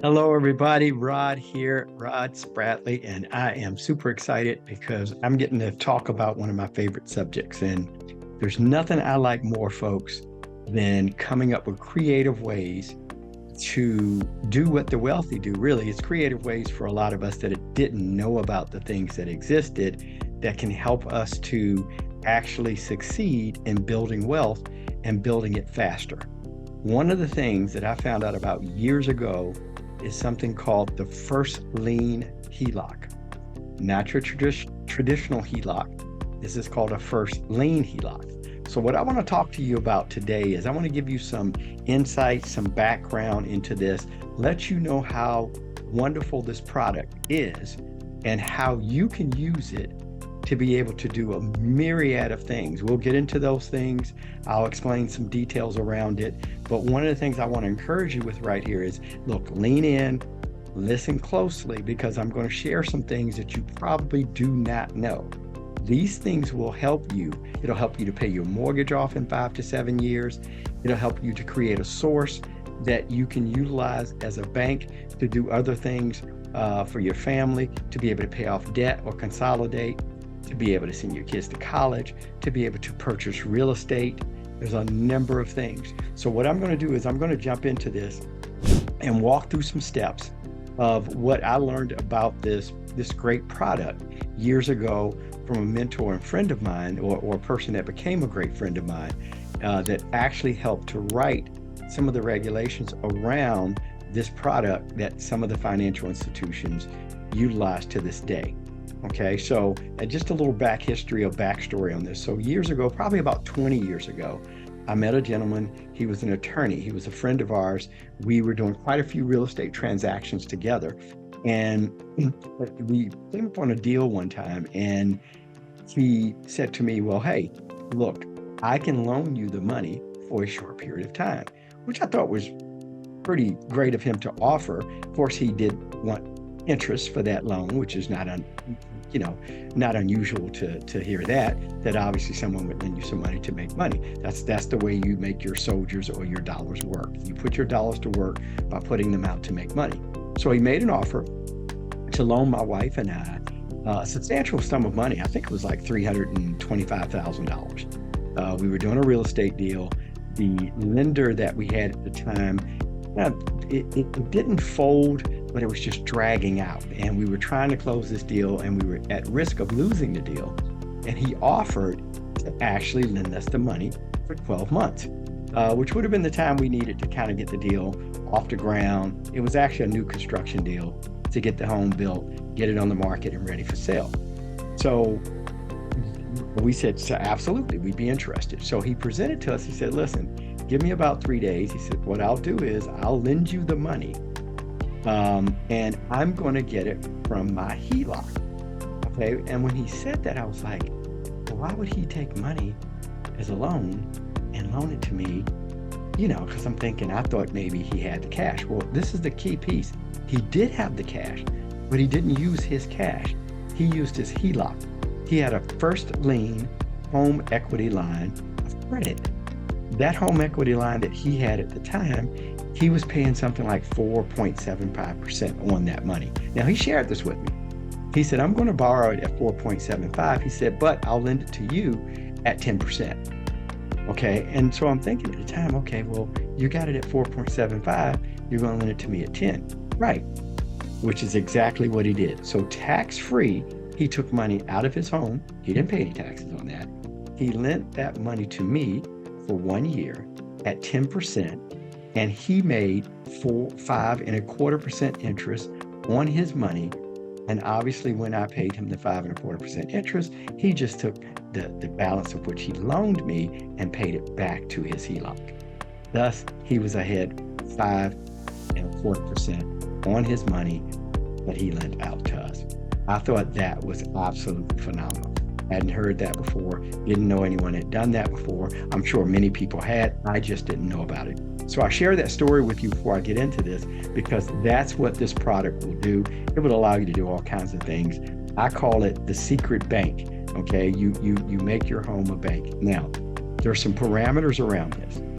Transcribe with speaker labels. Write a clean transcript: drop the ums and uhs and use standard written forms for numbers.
Speaker 1: Hello, everybody. Rod here, Rod Spratley, and I am super excited because I'm getting to talk about one of my favorite subjects. And there's nothing I like more, folks, than coming up with creative ways to do what the wealthy do. Really, it's creative ways for a lot of us that didn't know about the things that existed that can help us to actually succeed in building wealth and building it faster. One of the things that I found out about years ago is something called the first lien HELOC, not your traditional HELOC. This is called a first lien HELOC. So what I want to talk to you about today is I want to give you some insight, some background into this, let you know how wonderful this product is and how you can use it to be able to do a myriad of things. We'll get into those things. I'll explain some details around it. But one of the things I want to encourage you with right here is, look, lean in, listen closely, because I'm going to share some things that you probably do not know. These things will help you. It'll help you to pay your mortgage off in 5 to 7 years. It'll help you to create a source that you can utilize as a bank to do other things for your family, to be able to pay off debt or consolidate, to be able to send your kids to college, to be able to purchase real estate. There's a number of things. So what I'm going to do is I'm going to jump into this and walk through some steps of what I learned about this great product years ago from a mentor and friend of mine, or a person that became a great friend of mine, that actually helped to write some of the regulations around this product that some of the financial institutions utilize to this day. Okay, so just a little backstory on this. So years ago, probably about 20 years ago, I met a gentleman. He was an attorney. He was a friend of ours. We were doing quite a few real estate transactions together. And we came up on a deal one time, and he said to me, well, hey, look, I can loan you the money for a short period of time, which I thought was pretty great of him to offer. Of course, he did want interest for that loan, which is not unusual to hear that obviously someone would lend you some money to make money. That's the way you make your soldiers or your dollars work. You put your dollars to work by putting them out to make money. So he made an offer to loan my wife and I a substantial sum of money. I think it was like $325,000. We were doing a real estate deal. The lender that we had at the time, it didn't fold, but it was just dragging out. And we were trying to close this deal, and we were at risk of losing the deal. And he offered to actually lend us the money for 12 months, which would have been the time we needed to kind of get the deal off the ground. It was actually a new construction deal to get the home built, get it on the market and ready for sale. So we said, so absolutely, we'd be interested. So he presented to us, he said, listen, give me about 3 days. He said, what I'll do is I'll lend you the money, and I'm going to get it from my HELOC. Okay. And when he said that, I was like, well, why would he take money as a loan and loan it to me? Because I'm thinking, I thought maybe he had the cash. Well, this is the key piece. He did have the cash, but he didn't use his cash. He used his HELOC. He had a first lien home equity line of credit. That home equity line that he had at the time, he was paying something like 4.75% on that money. Now, he shared this with me. He said, I'm going to borrow it at 4.75. He said, but I'll lend it to you at 10%. Okay. And so I'm thinking at the time, okay, well, you got it at 4.75. You're going to lend it to me at 10. Right. Which is exactly what he did. So tax-free, he took money out of his home. He didn't pay any taxes on that. He lent that money to me for 1 year at 10%, and he made 5.25% interest on his money. And obviously, when I paid him the 5.25% interest, he just took the balance of which he loaned me and paid it back to his HELOC. Thus, he was ahead 5.25% on his money that he lent out to us. I thought that was absolutely phenomenal. Hadn't heard that before, didn't know anyone had done that before. I'm sure many people had, I just didn't know about it. So I share that story with you before I get into this, because that's what this product will do. It will allow you to do all kinds of things. I call it the secret bank. Okay, you make your home a bank. Now, there are some parameters around this.